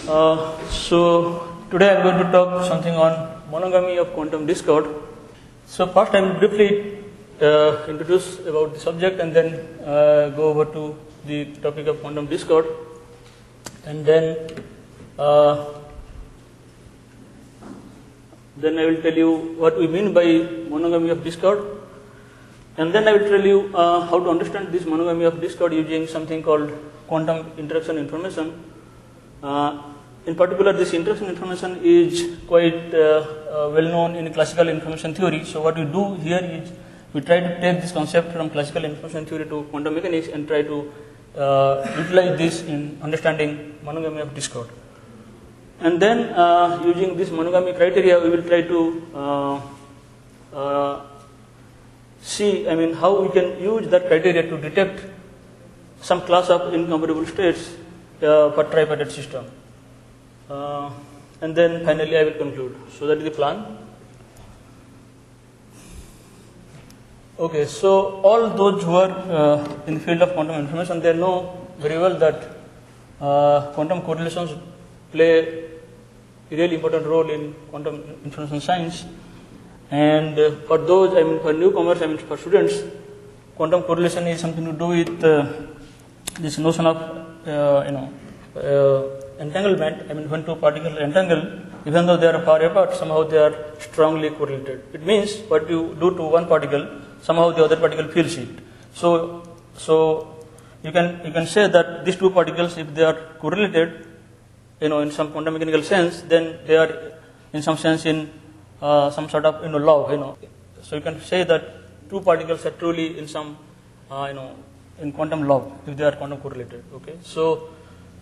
So today I am going to talk something on monogamy of quantum discord. So first I will briefly introduce about the subject and then go over to the topic of quantum discord, and then I will tell you what we mean by monogamy of discord, and then I will tell you how to understand this monogamy of discord using something called quantum interaction information. In particular, this interaction information is quite well known in classical information theory. So what we do here is we try to take this concept from classical information theory to quantum mechanics and try to utilize this in understanding monogamy of discord. And then using this monogamy criteria, we will try to see, how we can use that criteria to detect some class of incompatible states for tripartite system. And then finally I will conclude. So that is the plan. Okay, so all those who are in the field of quantum information, they know very well that quantum correlations play a really important role in quantum information science. And for those, for newcomers, for students, quantum correlation is something to do with this notion of entanglement. When two particles are entangled, even though they are far apart, somehow they are strongly correlated. It means what you do to one particle, somehow the other particle feels it. So you can say that these two particles, if they are correlated, in some quantum mechanical sense, then they are in some sense in some sort of law. So you can say that two particles are truly in some in quantum law if they are quantum correlated. Okay, so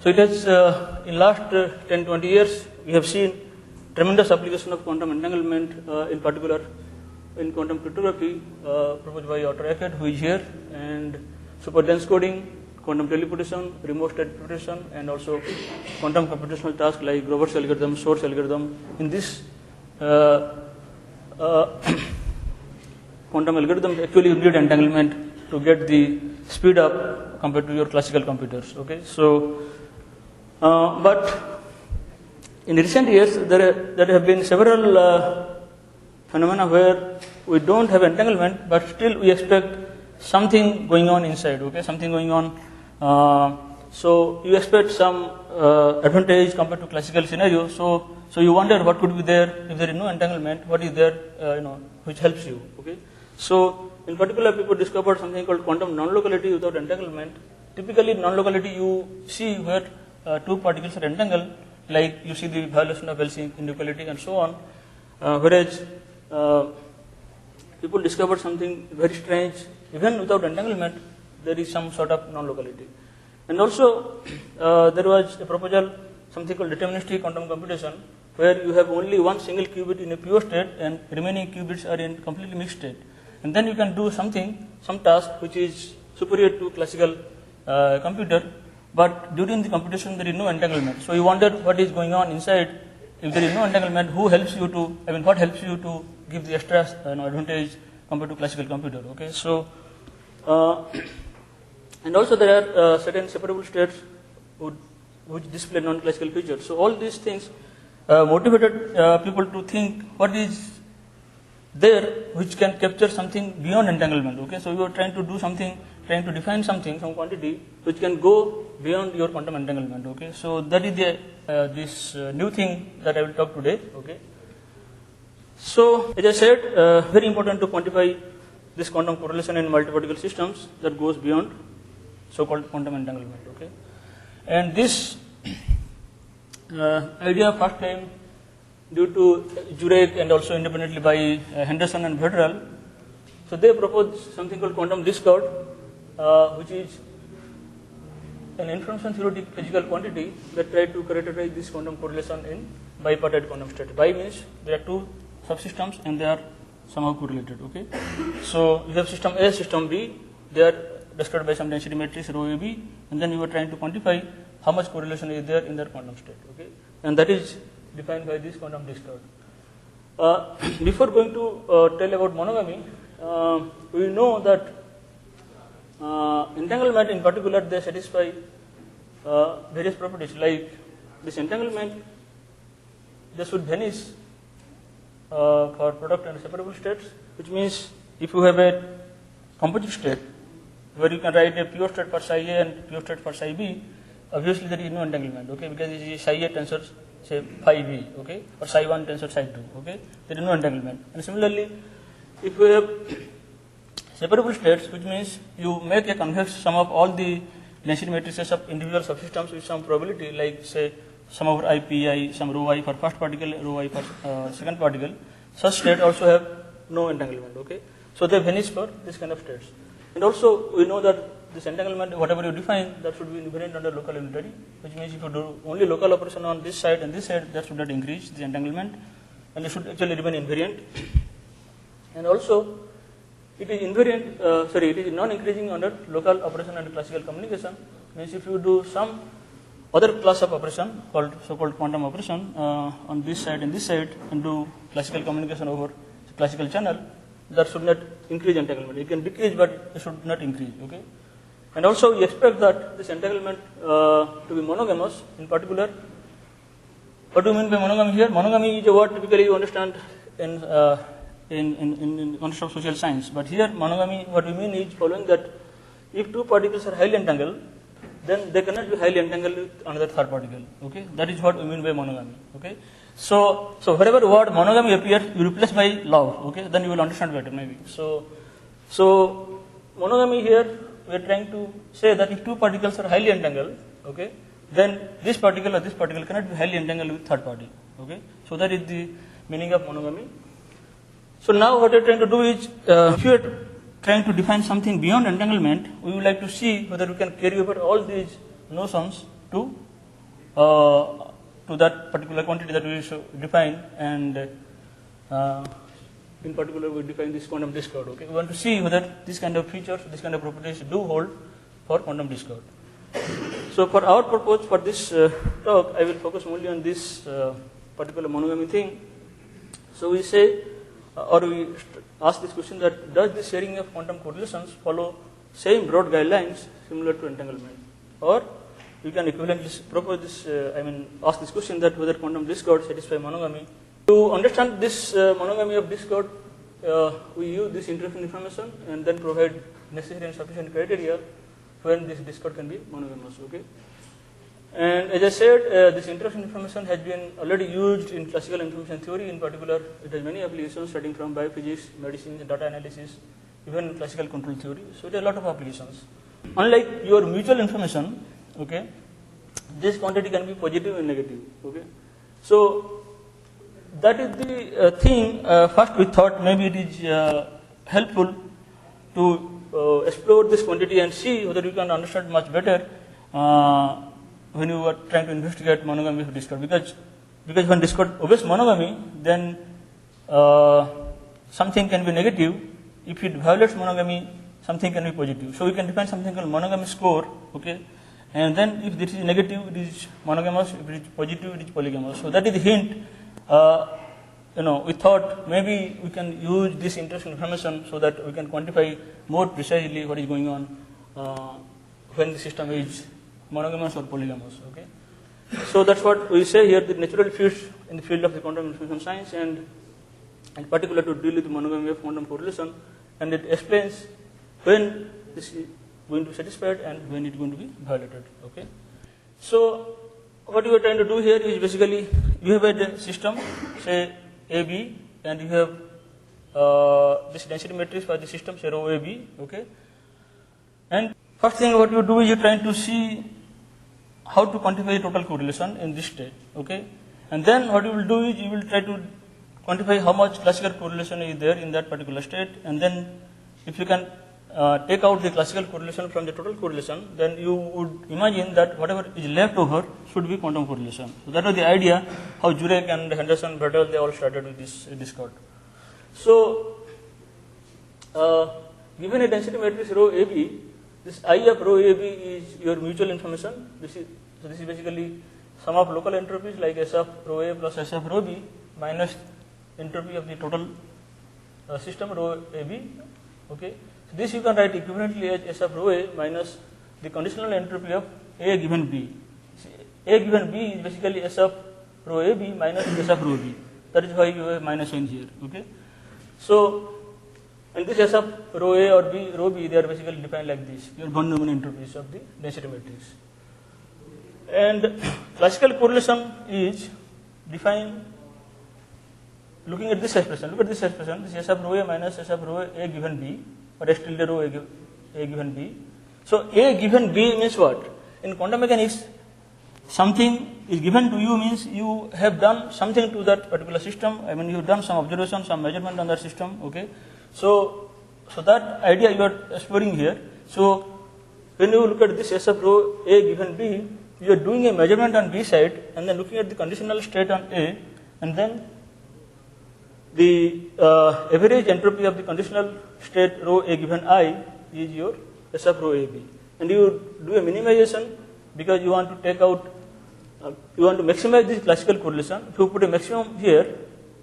it has in last 10-20 years we have seen tremendous application of quantum entanglement, in particular in quantum cryptography, proposed by Otto Eckert, who is here, and super dense coding, quantum teleportation, remote state interpretation, and also quantum computational tasks like Grover's algorithm, Shor's algorithm. In this quantum algorithm, actually you need entanglement to get the speed up compared to your classical computers. Okay, so but in recent years there have been several phenomena where we don't have entanglement, but still we expect something going on inside. Okay, something going on. So you expect some advantage compared to classical scenario. So you wonder what could be there if there is no entanglement. What is there, which helps you? Okay. So in particular, people discovered something called quantum non-locality without entanglement. Typically, non-locality you see where two particles are entangled, like you see the violation of Bell's inequality and so on. Whereas people discovered something very strange. Even without entanglement, there is some sort of non-locality. And also, there was a proposal, something called deterministic quantum computation, where you have only one single qubit in a pure state and remaining qubits are in completely mixed state. And then you can do some task which is superior to classical computer, but during the computation there is no entanglement. So you wonder what is going on inside. If there is no entanglement, what helps you to give the extra advantage compared to classical computer? Okay, so and also there are certain separable states which display non-classical features. So all these things motivated people to think what is there which can capture something beyond entanglement. Okay, so you are trying to do something, trying to define something, some quantity which can go beyond your quantum entanglement. Okay, so that is the this new thing that I will talk today. Okay, so as I said, very important to quantify this quantum correlation in multi-particle systems that goes beyond so-called quantum entanglement. Okay, and this idea first time due to Jurek and also independently by Henderson and Vedral. So they proposed something called quantum discord, which is an information theoretic physical quantity that tried to characterize this quantum correlation in bipartite quantum state. Bi means there are two subsystems and they are somehow correlated. Okay, so you have system A, system B. They are described by some density matrix rho AB, and then you are trying to quantify how much correlation is there in their quantum state. Okay, and that is defined by this quantum discord. Before going to tell about monogamy, we know that entanglement in particular, they satisfy various properties like this entanglement, they should vanish for product and separable states, which means if you have a composite state where you can write a pure state for psi A and pure state for psi B, obviously there is no entanglement, okay, because it is psi A tensor say phi B, okay, or psi 1 tensor psi 2, okay, there is no entanglement. And similarly, if you have separable states, which means you make a convex sum of all the density matrices of individual subsystems with some probability, like say sum over IPI, some rho I for first particle, rho I for second particle, such state also have no entanglement, okay. So they vanish for this kind of states. And also we know that this entanglement, whatever you define, that should be invariant under local unitary, which means if you do only local operation on this side and this side, that should not increase the entanglement, and it should actually remain invariant. And also it is invariant, it is non-increasing under local operation and classical communication, means if you do some other class of operation called so-called quantum operation on this side and this side and do classical communication over classical channel, that should not increase entanglement. It can decrease, but it should not increase, okay. And also we expect that this entanglement to be monogamous. In particular, what do you mean by monogamy here? Monogamy is a word typically you understand in context of social science, but here monogamy, what we mean is following, that if two particles are highly entangled, then they cannot be highly entangled with another third particle, okay. That is what we mean by monogamy, okay. So wherever word monogamy appears, you replace by love, okay, then you will understand better maybe. So monogamy here, we are trying to say that if two particles are highly entangled, okay, then this particle or this particle cannot be highly entangled with third party, okay. So that is the meaning of monogamy. So now what we are trying to do is, if you are trying to define something beyond entanglement, we would like to see whether we can carry over all these notions to that particular quantity that we should define, and in particular we define this quantum discord, okay. We want to see whether this kind of features, this kind of properties do hold for quantum discord. So for our purpose, for this talk, I will focus only on this particular monogamy thing. So we say, or we ask this question, that does the sharing of quantum correlations follow same broad guidelines similar to entanglement? Or we can equivalently propose this, ask this question, that whether quantum discord satisfy monogamy. To understand this monogamy of discord, we use this interaction information and then provide necessary and sufficient criteria when this discord can be monogamous, okay. And as I said, this interaction information has been already used in classical information theory. In particular, it has many applications starting from biophysics, medicine, data analysis, even classical control theory. So there are a lot of applications. Unlike your mutual information, okay, this quantity can be positive and negative, okay. So that is the thing. First we thought maybe it is helpful to explore this quantity and see whether you can understand much better when you are trying to investigate monogamy of discord, because when discord obeys monogamy, then something can be negative. If it violates monogamy, something can be positive. So we can define something called monogamy score, okay, and then if this is negative, it is monogamous. If it is positive, it is polygamous. So that is the hint. We thought maybe we can use this interaction information so that we can quantify more precisely what is going on when the system is monogamous or polygamous, okay. So that's what we say here, the natural fields in the field of the quantum information science, and in particular to deal with the monogamy of quantum correlation, and it explains when this is going to be satisfied and when it is going to be violated, okay. So what we are trying to do here is basically, you have a system, say AB, and you have this density matrix for the system, say rho AB, okay. And first thing what you do is you are trying to see how to quantify the total correlation in this state, okay. And then what you will do is you will try to quantify how much classical correlation is there in that particular state, and then if you can take out the classical correlation from the total correlation, then you would imagine that whatever is left over should be quantum correlation. So that was the idea how Jurek and Henderson, Brattle, they all started with this discord. So given a density matrix rho AB, this I of rho AB is your mutual information. This is basically sum of local entropies like S of rho A plus S of rho B minus entropy of the total system rho AB, okay. So this you can write equivalently as S of rho A minus the conditional entropy of A given B. A given B is basically S of rho AB minus S of rho B. That is why you have minus sign here. Okay. So, and this S of rho A or B, rho B, they are basically defined like this, your von Neumann entropies of the density matrix. And classical correlation is defined looking at this expression. Look at this expression. This S of rho A minus S of rho A given B, or S tilde rho A given B. So A given B means what? In quantum mechanics, something is given to you means you have done something to that particular system. I mean, you have done some observation, some measurement on that system. Okay. So that idea you are exploring here. So when you look at this S of rho A given B, you are doing a measurement on B side and then looking at the conditional state on A, and then the average entropy of the conditional state rho A given I is your S of rho AB. And you do a minimization because you want to take out, you want to maximize this classical correlation. If you put a maximum here,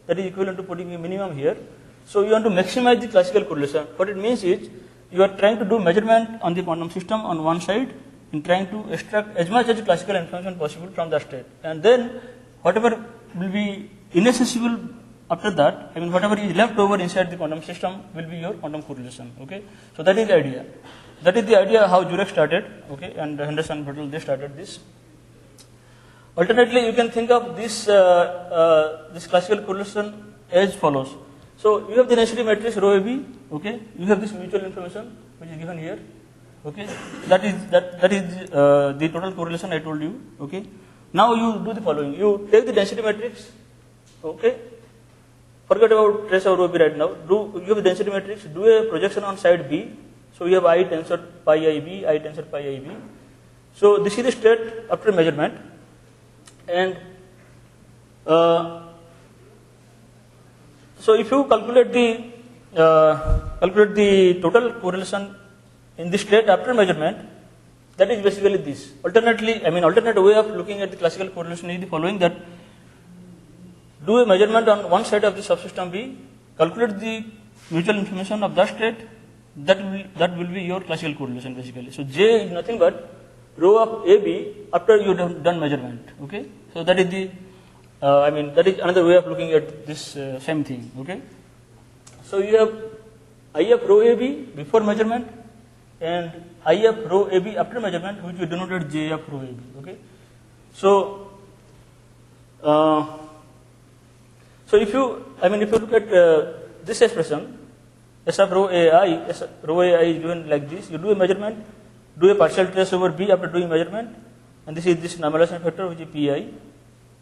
that is equivalent to putting a minimum here. So you want to maximize the classical correlation. What it means is you are trying to do measurement on the quantum system on one side and trying to extract as much as classical information possible from that state. And then whatever will be inaccessible after that, I mean whatever is left over inside the quantum system will be your quantum correlation. Okay. So that is the idea. That is the idea how Jurek started. Okay. And Henderson, Brittle, they started this. Alternately, you can think of this this classical correlation as follows. So you have the density matrix rho AB. Okay. You have this mutual information which is given here. Okay. That is the total correlation I told you. Okay. Now you do the following. You take the density matrix. Okay. Forget about trace of rho B right now. You have the density matrix. Do a projection on side B. So you have I tensor pi IB, I tensor pi IB. So this is the state after measurement. And so if you calculate the total correlation in the state after measurement, that is basically this. Alternate way of looking at the classical correlation is the following: that do a measurement on one side of the subsystem B, calculate the mutual information of that state. That will be your classical correlation basically. So J is nothing but rho of AB after you have done measurement. Okay. So that is the that is another way of looking at this same thing. Okay. So you have I of rho AB before measurement and I of rho AB after measurement, which we denoted J of rho AB. Okay. So if you look at this expression, S of rho AI, rho AI is given like this. You do a measurement, do a partial trace over B after doing measurement, and this is this normalization factor which is Pi.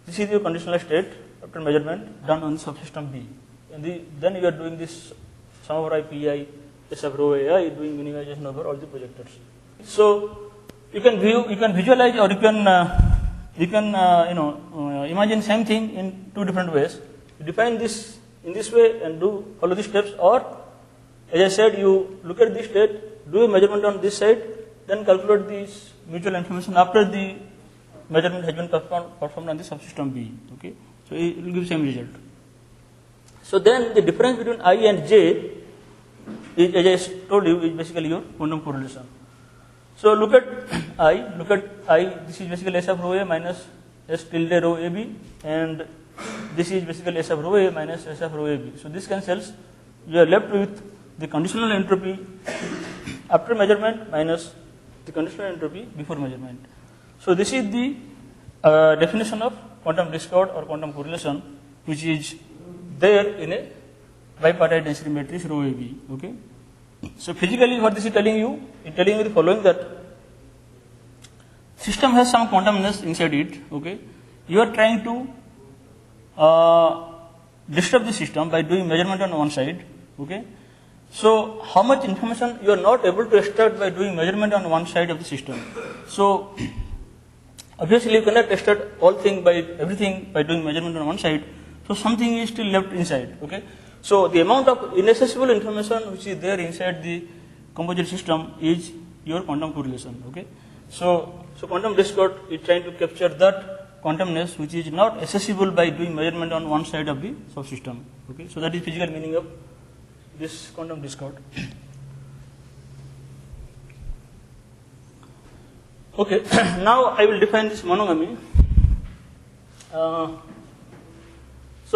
This is your conditional state after measurement done on the subsystem B. And then you are doing this sum over I Pi, S of rho AI, doing minimization over all the projectors. So you can visualize, or you can imagine same thing in two different ways. You define this in this way and follow the steps, or as I said, you look at this state, do a measurement on this side, then calculate this mutual information after the measurement has been performed on the subsystem B. Okay, so it will give same result. So then the difference between I and J is, as I told you, is basically your quantum correlation. So look at I. This is basically S of rho A minus S tilde rho AB, and this is basically S of rho A minus S of rho AB. So this cancels. You are left with the conditional entropy after measurement minus the conditional entropy before measurement. So this is the definition of quantum discord or quantum correlation, which is there in a bipartite density matrix rho AB. Okay. So physically, what this is telling you? It's telling you the following: that system has some quantumness inside it. Okay. You are trying to disturb the system by doing measurement on one side. Okay. So how much information you are not able to extract by doing measurement on one side of the system? So obviously you cannot extract everything by doing measurement on one side. So something is still left inside. Okay. So the amount of inaccessible information which is there inside the composite system is your quantum correlation. Okay. So quantum discord is trying to capture that quantumness which is not accessible by doing measurement on one side of the subsystem. Okay. So that is physical meaning of this quantum discord. Okay, now I will define this monogamy. So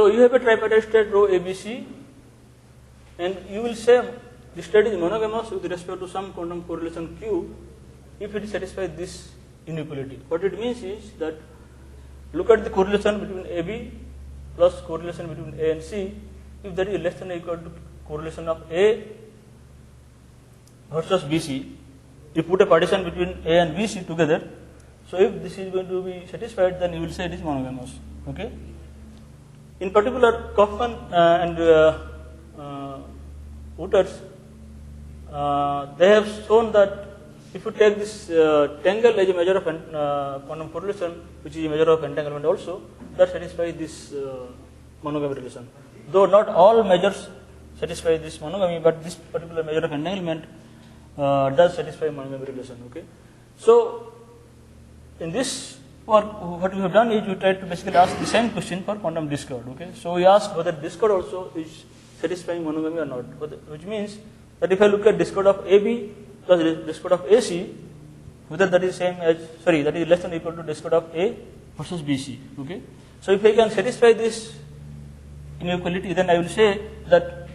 you have a tripartite state rho ABC, and you will say the state is monogamous with respect to some quantum correlation Q if it satisfies this inequality. What it means is that look at the correlation between AB plus correlation between A and C. If that is less than or equal to correlation of A versus BC, you put a partition between A and BC together. So if this is going to be satisfied, then you will say it is monogamous. Okay. In particular, Kaufman and Wouters, they have shown that if you take this tangle as a measure of quantum correlation, which is a measure of entanglement also, that satisfies this monogamy relation. Though not all measures satisfy this monogamy, but this particular measure of entanglement does satisfy monogamy relation. Okay. So in this work, what we have done is we tried to basically ask the same question for quantum discord. Okay. So we ask whether discord also is satisfying monogamy or not, which means that if I look at discord of AB plus discord of AC, whether that is same as that is less than or equal to discord of A versus BC. Okay. So if I can satisfy this inequality, then I will say that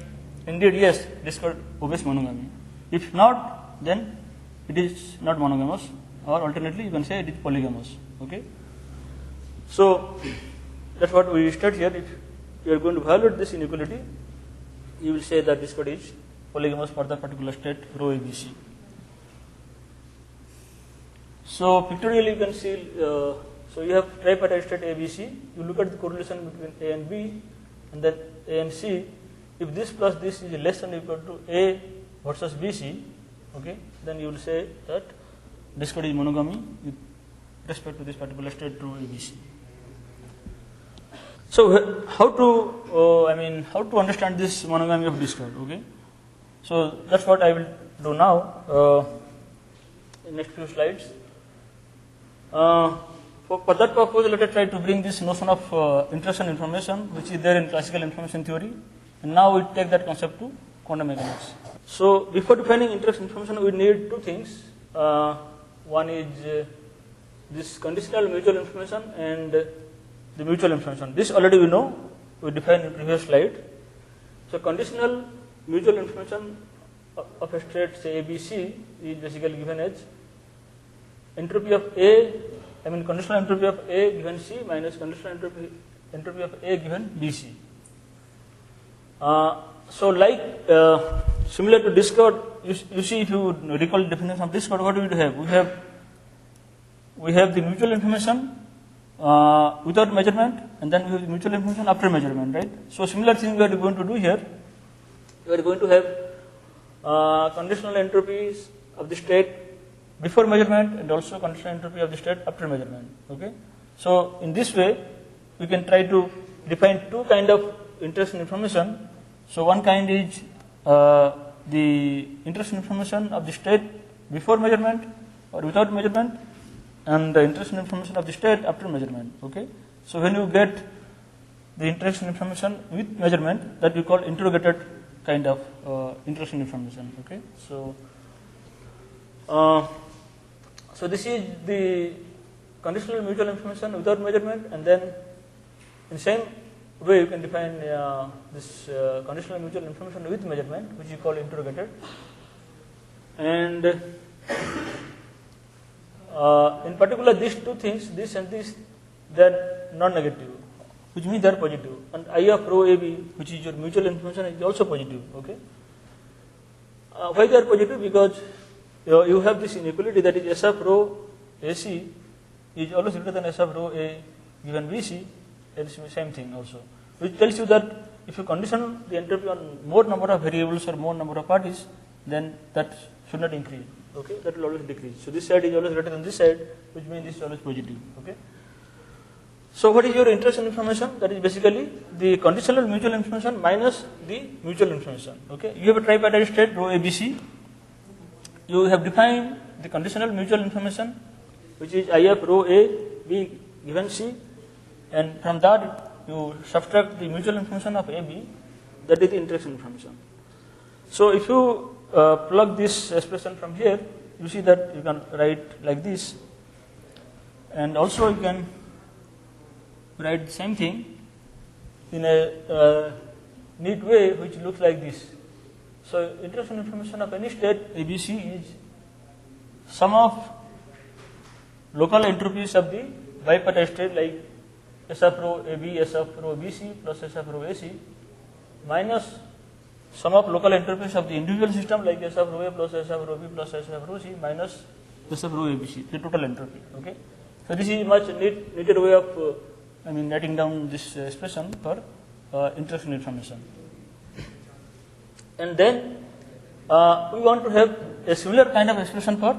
indeed yes, discord obeys monogamy. If not, then it is not monogamous, or alternately you can say it is polygamous. Okay. So that's what we state here. If you are going to evaluate this inequality, you will say that discord is polygamous for the particular state rho ABC. So pictorially you can see, so you have tripartite state ABC, you look at the correlation between A and B, and then A and C. If this plus this is less than or equal to A versus BC, okay, then you will say that discord is monogamy with respect to this particular state rho ABC. So how to, how to understand this monogamy of discord? Okay, so that's what I will do now in next few slides. For that purpose, let us try to bring this notion of interaction information, which is there in classical information theory, and now we take that concept to quantum mechanics. So before defining interaction information, we need two things. One is this conditional mutual information and the mutual information. This already we know, we defined in previous slide. So conditional mutual information of a state, say ABC, is basically given as entropy of A, conditional entropy of A given C minus conditional entropy of A given BC. So like similar to discord, you see, if you recall the definition of discord, what do we have? We have the mutual information without measurement, and then we have the mutual information after measurement, right? So similar thing we are going to do here. We are going to have conditional entropies of the state before measurement and also conditional entropy of the state after measurement. Okay. So in this way, we can try to define two kind of interaction information. So one kind is the interaction information of the state before measurement or without measurement, and the interaction information of the state after measurement. Okay. So when you get the interaction information with measurement, that we call interrogated kind of interaction information. Okay. So so this is the conditional mutual information without measurement, and then in the same way you can define this conditional mutual information with measurement, which you call interrogated. And in particular, these two things, this and this, they are non-negative, which means they are positive. And I of rho AB, which is your mutual information, is also positive. Okay. Why they are positive? Because you have this inequality, that is S of rho AC is always greater than S of rho A given BC, and it's the same thing also, which tells you that if you condition the entropy on more number of variables or more number of parties, then that should not increase. Okay, that will always decrease. So this side is always greater than this side, which means this is always positive. Okay. So what is your interaction information? That is basically the conditional mutual information minus the mutual information. Okay. You have a tripartite state rho ABC. You have defined the conditional mutual information, which is I of rho A B given C, and from that you subtract the mutual information of AB, that is the interaction information. So if you plug this expression from here, you see that you can write like this. And also you can write the same thing in a neat way which looks like this. So interaction information of any state ABC is sum of local entropies of the bipartite state like S of rho AB, S of rho BC plus S of rho AC minus sum of local entropies of the individual system like S of rho A plus S of rho B plus S of rho C minus S of rho ABC, the total entropy. Okay. So this is much neater way of writing down this expression for interaction information. And then we want to have a similar kind of expression for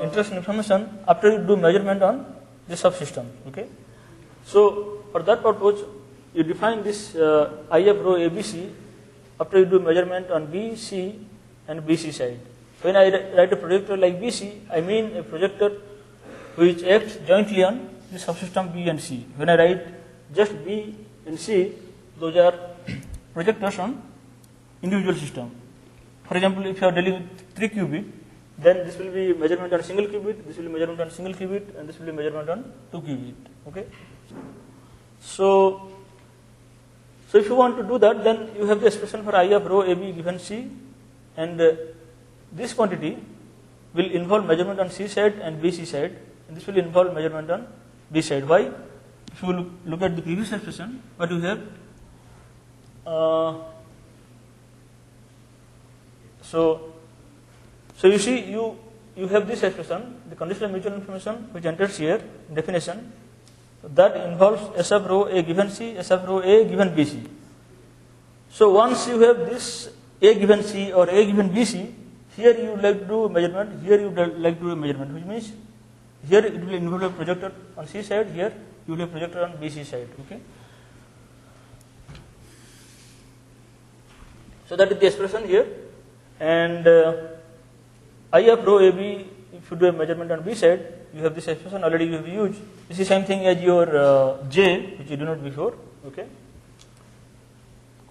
interaction information after you do measurement on the subsystem. Okay. So for that purpose, you define this I of rho ABC after you do measurement on B, C and BC side. When I write a projector like BC, I mean a projector which acts jointly on the subsystem B and C. When I write just B and C, those are projectors on individual system. For example, if you are dealing with 3 qubit, then this will be measurement on single qubit, this will be measurement on single qubit, and this will be measurement on 2 qubit. Okay. So if you want to do that, then you have the expression for I of rho AB given C, and this quantity will involve measurement on C side and BC side, and this will involve measurement on B side. Why? If you look at the previous expression, what you have? So you see, you have this expression, the conditional mutual information which enters here in definition, that involves S of rho A given C, S of rho A given BC. So once you have this A given C or A given BC, here you would like to do a measurement, here you would like to do a measurement, which means here it will involve a projector on C side, here you will have a projector on BC side. Okay. So that is the expression here, and I of rho AB, if you do a measurement on B side, you have this expression already you have used. This is same thing as your J, which you do not before. Okay.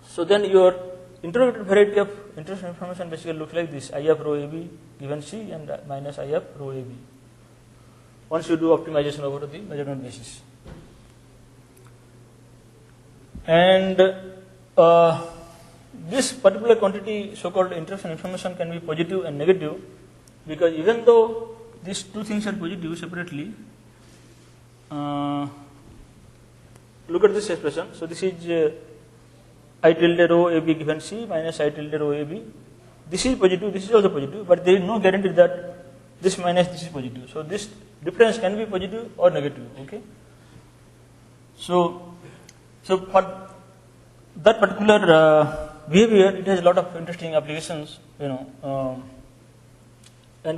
So then your interrogated variety of interaction information basically looks like this: I of rho AB given C and minus I of rho AB. Once you do optimization over the measurement basis, and this particular quantity, so-called interaction information, can be positive and negative, because even though these two things are positive separately, look at this expression. So this is I tilde rho AB given C minus I tilde rho AB. This is positive, this is also positive, but there is no guarantee that this minus this is positive. So this difference can be positive or negative. Okay. So for that particular behavior, it has a lot of interesting applications, and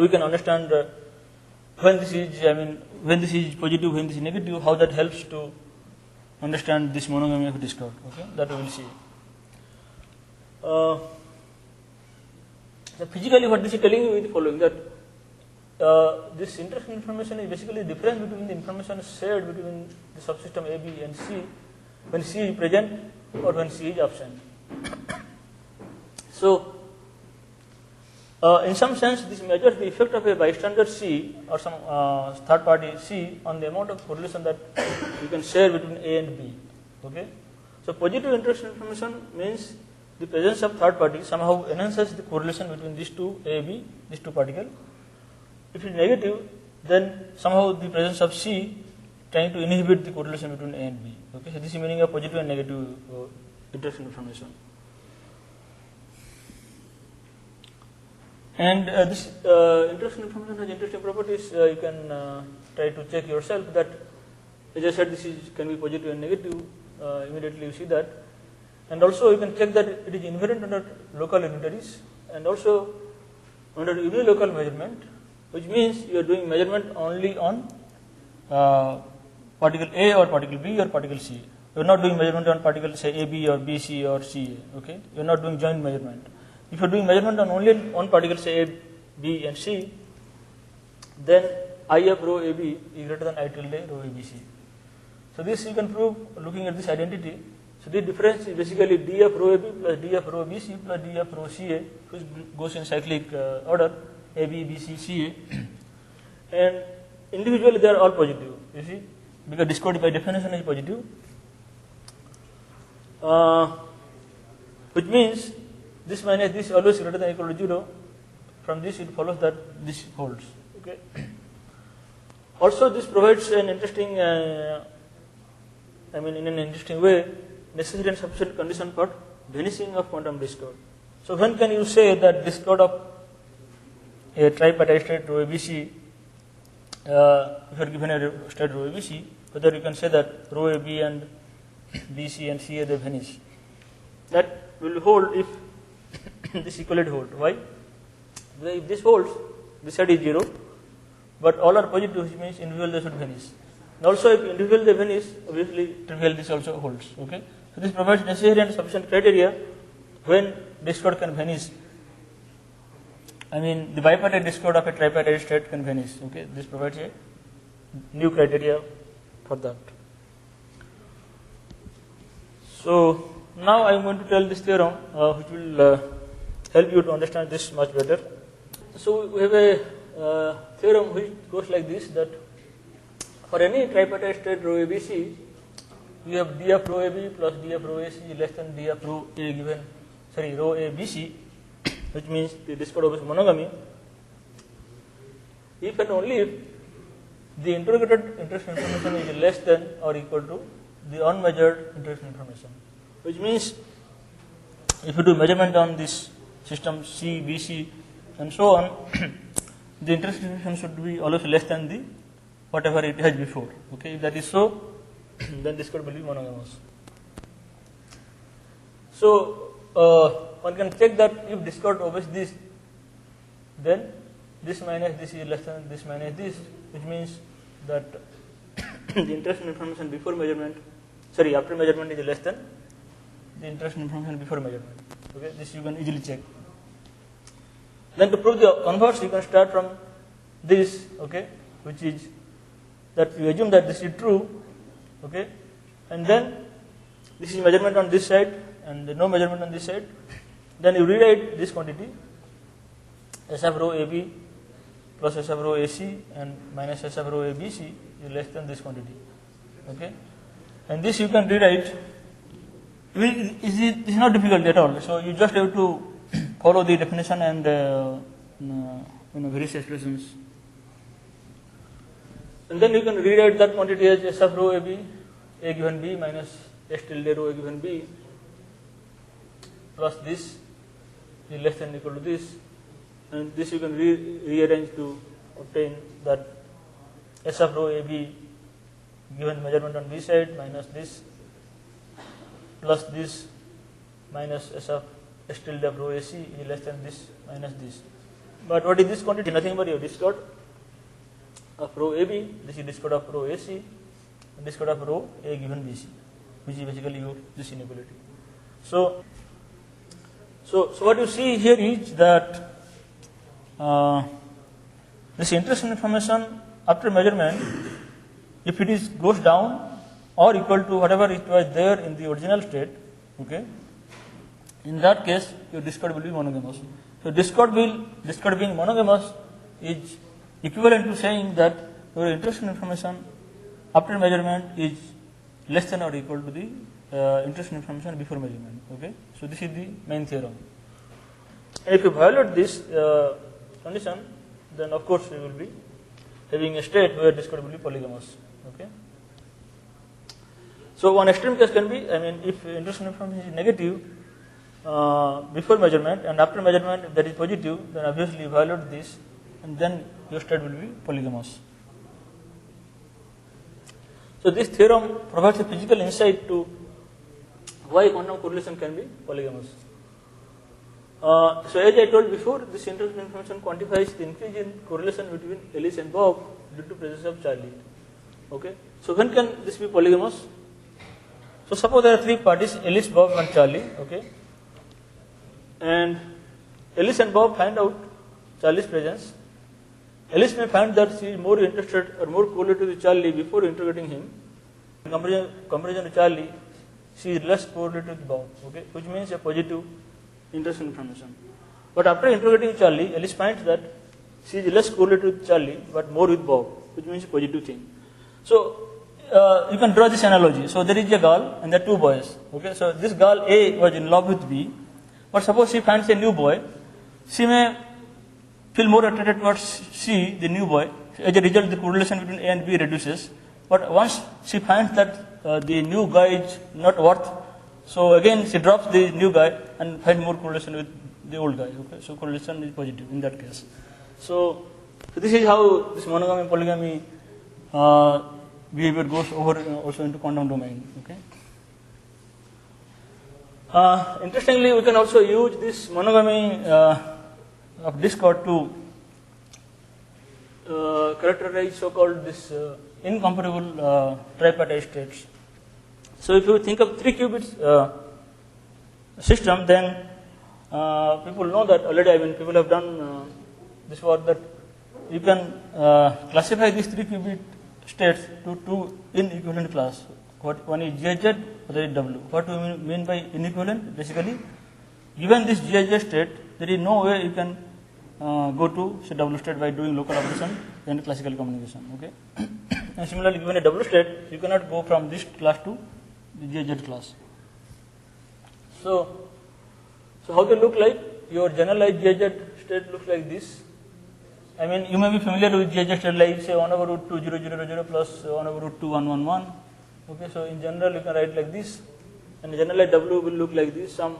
we can understand when this is positive, when this is negative, how that helps to understand this monogamy of Discord. Okay, that we will see. So physically, what this is telling you is the following: that this interaction information is basically the difference between the information shared between the subsystem A, B, and C when C is present or when C is absent. So, in some sense, this measures the effect of a bystander C or some third party C on the amount of correlation that you can share between A and B. Okay. So, positive interaction information means the presence of third party somehow enhances the correlation between these two A, B, these two particles. If it is negative, then somehow the presence of C trying to inhibit the correlation between A and B. Okay. So, this is meaning of positive and negative interaction information. And this interaction information has interesting properties. You can try to check yourself that, as I said, this can be positive and negative. Immediately you see that, and also you can check that it is invariant under local unitaries and also under unilocal measurement, which means you are doing measurement only on particle A or particle B or particle C. You are not doing measurement on particle say AB or BC or CA. Okay, you are not doing joint measurement. If you are doing measurement on only one particle, say A, B and C, then I of rho AB is greater than I tilde rho ABC. So this you can prove looking at this identity. So the difference is basically D of rho AB plus D of rho BC plus D of rho CA, which goes in cyclic order, AB, BC, CA. And individually they are all positive, you see, because discord by definition is positive, which means this minus this always greater than or equal to 0. From this it follows that this holds. Okay. Also, this provides an interesting, in an interesting way, necessary and sufficient condition for vanishing of quantum discord. So, when can you say that discord of a tripartite state rho ABC, if you are given a state rho ABC, whether you can say that rho AB and BC and CA they vanish? That will hold if this equality holds. Why? Because if this holds, this side is 0, but all are positive, which means individual they should vanish. And also, if individual they vanish, obviously trivial this also holds. Okay. So this provides necessary and sufficient criteria when discord can vanish. The bipartite discord of a tripartite state can vanish. Okay. This provides a new criteria for that. So now I am going to tell this theorem, which will help you to understand this much better. So we have a theorem which goes like this, that for any tripartite state rho ABC, we have d of rho AB plus d of rho AC less than d of rho A given, rho ABC, which means the discord of monogamy, if and only if the interrogated interest information is less than or equal to the unmeasured interest information, which means if you do measurement on this system C, B, C and so on, the interest information should be always less than the whatever it has before. Okay, if that is so, then discord will be monogamous. So one can check that if discord obeys this, then this minus this is less than this minus this, which means that the interest information before measurement, after measurement is less than the interest information before measurement. Okay, this you can easily check. Then to prove the converse, you can start from this, okay, which is that you assume that this is true, okay, and then this is measurement on this side and no measurement on this side. Then you rewrite this quantity S of rho AB plus S of rho AC and minus S of rho ABC is less than this quantity, okay, and this you can rewrite. It is not difficult at all. So you just have to follow the definition and various expressions, and then you can rewrite that quantity as S of rho AB A given B minus S tilde rho A given B plus this is less than or equal to this, and this you can rearrange to obtain that S of rho AB given measurement on B side minus this plus this minus S of S tilde of rho AC is less than this minus this. But what is this quantity? Nothing but your discord of rho AB, this is discord of rho AC, and discord of rho A given BC, which is basically your this inequality. So what you see here is that this interest information after measurement, if it is goes down or equal to whatever it was there in the original state, okay, in that case your discord will be monogamous. So discord being monogamous is equivalent to saying that your interest information after measurement is less than or equal to the interest information before measurement. Okay, so this is the main theorem. And if you violate this condition, then of course you will be having a state where discord will be polygamous. Okay. So one extreme case can be, if interest information is negative before measurement and after measurement if that is positive, then obviously you violate this and then your state will be polygamous. So this theorem provides a physical insight to why quantum correlation can be polygamous. So as I told before, this interest information quantifies the increase in correlation between Alice and Bob due to presence of Charlie. Okay. So when can this be polygamous? So suppose there are three parties, Alice, Bob and Charlie, okay, and Alice and Bob find out Charlie's presence. Alice may find that she is more interested or more correlated with Charlie before interrogating him. In comparison to Charlie, she is less correlated with Bob, okay, which means a positive interest information. But after interrogating Charlie, Alice finds that she is less correlated with Charlie but more with Bob. which means positive thing. So you can draw this analogy. So there is a girl and there are two boys. Okay, so this girl A was in love with B, but suppose she finds a new boy, she may feel more attracted towards C, the new boy. As a result, the correlation between A and B reduces. But once she finds that the new guy is not worth, so again she drops the new guy and finds more correlation with the old guy. Okay, so correlation is positive in that case. So this is how this monogamy polygamy behavior goes over also into quantum domain. Okay. Interestingly, we can also use this monogamy of discord to characterize so-called this incomparable tripartite states. So if you think of 3 qubits system, then people know that already. I mean, people have done this work that you can classify these 3 qubit states to 2 inequivalent class. One is GIZ, other is W. What do we mean by inequivalent? Basically, given this GIZ state, there is no way you can go to say W state by doing local operation and classical communication. Okay. And similarly, given a W state, you cannot go from this class to the GIZ class. So how they look like? Your generalized GIZ state looks like this. I mean, you may be familiar with GIZ state like say 1 over root 2 0 0 0 plus 1 over root 2 1 1 1. Okay, so in general you can write like this, and generalized W will look like this: some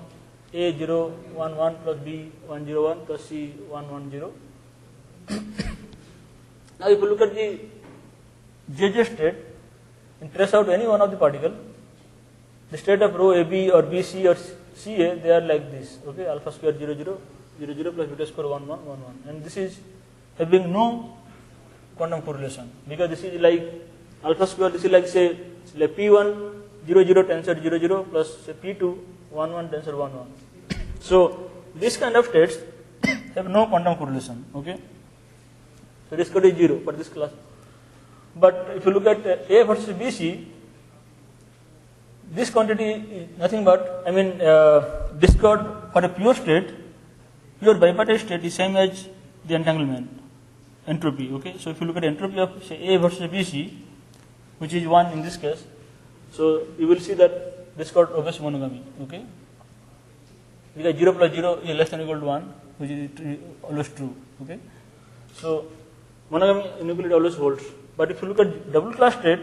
A 0 1 1 plus B 1 0 1 plus C 1 1 0. Now, if you look at the GIZ state and trace out any one of the particle, the state of row AB or BC or CA, they are like this. Okay, alpha square 0 0 0 0 plus beta square 1 1 1 1, and this is having no quantum correlation because this is like alpha square. This is like say like P1 0 0 tensor 0 0 plus say P2 1 1 tensor 1 1. So this kind of states have no quantum correlation. Okay, so this code is 0 for this class. But if you look at A versus BC, this quantity is nothing but, I mean, discord for a pure state, pure bipartite state is same as the entanglement entropy. Okay, so if you look at entropy of say A versus BC, which is 1 in this case, so you will see that discord obeys monogamy. Okay, because 0 plus 0 is less than or equal to 1, which is always true. Okay, so monogamy inequality always holds. But if you look at double class state,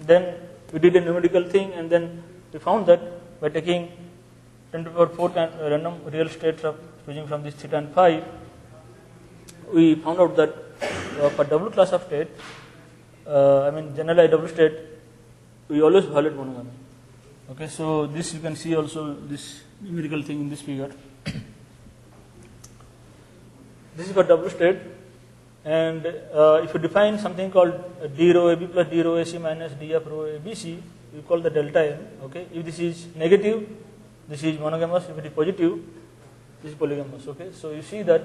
then we did a numerical thing, and then we found that by taking 10 to the power 4 random real states of choosing from this theta and phi, we found out that for double class of state, I mean generalized double state, we always violate monogamy. Okay, so this you can see also this numerical thing in this figure. This is for double state, and if you define something called d rho AB plus d rho AC minus d f rho ABC, you call the delta M. Okay, if this is negative, this is monogamous. If it is positive, this is polygamous. Okay, so you see that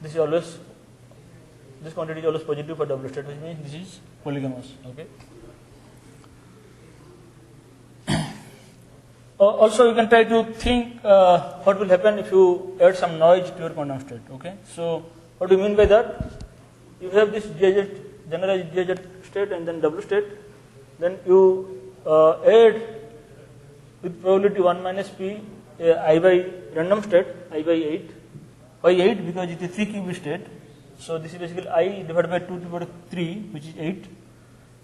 this is always, this quantity is always positive for double state, which means this is polygamous. Okay. Also, you can try to think what will happen if you add some noise to your quantum state. Okay, so what do you mean by that? You have this GIZ, generalized GIZ state and then double state, then you add with probability 1 minus p I by random state I by 8. Why 8? Because it is 3 qubit state. So this is basically I divided by 2 to the power 3, which is 8.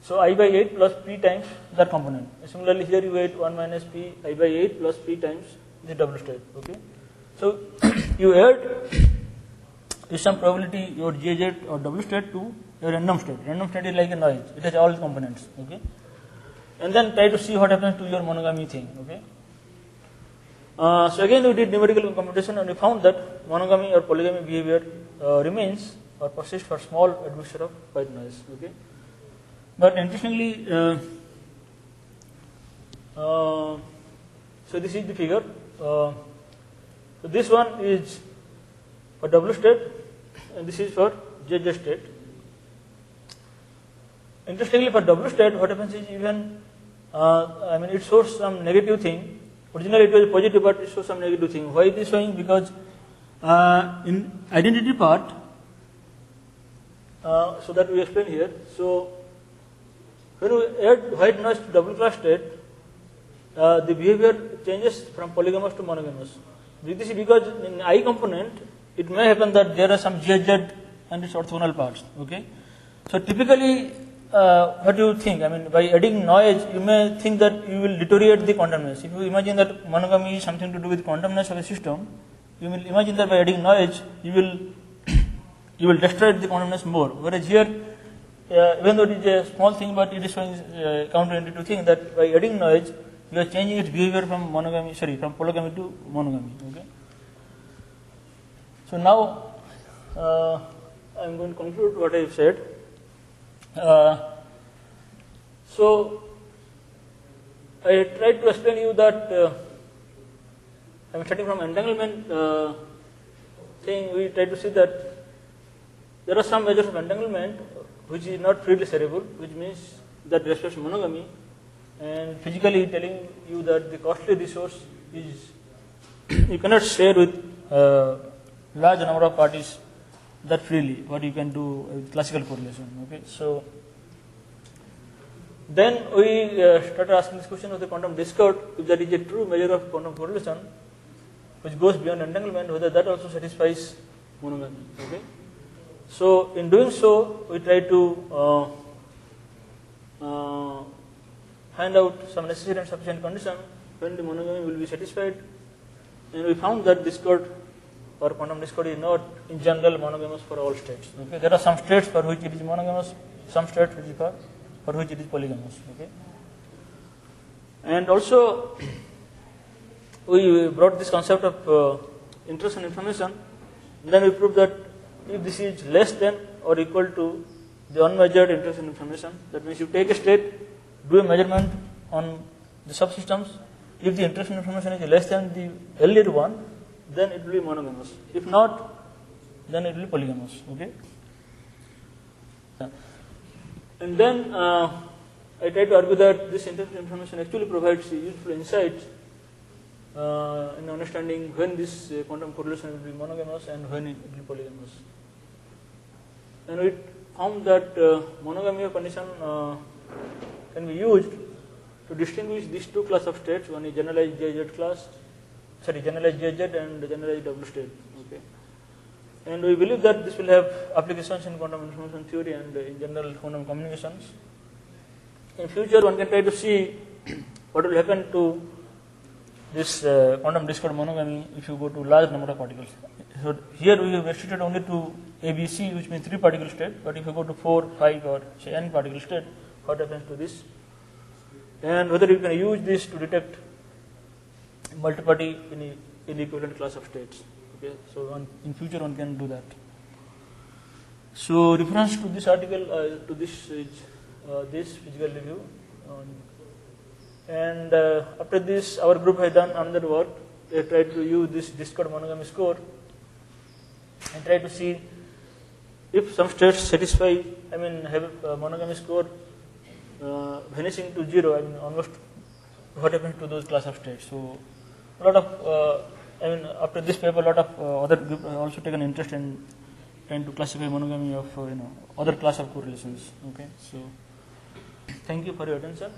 So I by 8 plus p times that component. Similarly, here you add 1 minus p I by 8 plus p times the double state. Okay. So you add with some probability your GIZ or double state to your random state. Random state is like a noise; it has all the components. Okay. And then try to see what happens to your monogamy thing. Okay. So again, we did numerical computation and we found that monogamy or polygamy behavior remains or persists for small admixture of white noise. Okay. But interestingly, so this is the figure. So this one is for double state, and this is for GIZ state. Interestingly, for double state, what happens is even, I mean, it shows some negative thing. Originally, it was positive, but it shows some negative thing. Why it is showing? Because in identity part, So that we explain here. So when we add white noise to double class state, the behavior changes from polygamous to monogamous. This is because in I component, it may happen that there are some GZ and its orthogonal parts. Okay. So typically, what do you think? I mean, by adding noise, you may think that you will deteriorate the quantumness. If you imagine that monogamy is something to do with quantumness of a system, you will imagine that by adding noise, you will destroy the quantumness more. Whereas here, even though it is a small thing, but it is showing counterintuitive thing that by adding noise, you are changing its behavior from from polygamy to monogamy. Okay. So now I am going to conclude what I have said. So I tried to explain you that I am starting from entanglement thing. We try to see that there are some measures of entanglement which is not freely shareable, which means that respects monogamy, and physically telling you that the costly resource is you cannot share with large number of parties that freely, what you can do with classical correlation. Okay, so then we started asking this question of the quantum discord, if that is a true measure of quantum correlation which goes beyond entanglement, whether that also satisfies monogamy. Okay, so in doing so, we try to find out some necessary and sufficient condition when the monogamy will be satisfied, and we found that discord or quantum discord is not in general monogamous for all states. Okay, there are some states for which it is monogamous, some states which is for which it is polygamous. Okay, and also we brought this concept of interest in information. Then we proved that if this is less than or equal to the unmeasured interest in information, that means you take a state, do a measurement on the subsystems. If the interest in information is less than the earlier one, then it will be monogamous. If not, then it will be polygamous. Okay. And then I try to argue that this interest in information actually provides useful insights in understanding when this quantum correlation will be monogamous and when it will be polygamous. And we found that monogamy of condition can be used to distinguish these two classes of states. One is generalized JZ class, generalized JZ and generalized W state. Okay. And we believe that this will have applications in quantum information theory and in general quantum communications. In future, one can try to see what will happen to this quantum discord monogamy if you go to large number of particles. So here we have restricted only to ABC, which means 3 particle state, but if you go to 4, 5 or say n particle state, what happens to this? And whether you can use this to detect multiplicity in equivalent class of states. Okay, so in future one can do that. So reference to this article, to this is this physical review. And after this, our group has done another work. They tried to use this discord monogamy score and try to see if some states satisfy, have a monogamy score vanishing to 0, almost what happens to those class of states. So a lot of, after this paper, a lot of other groups have also taken interest in trying to classify monogamy of, other class of correlations. Okay, so thank you for your attention.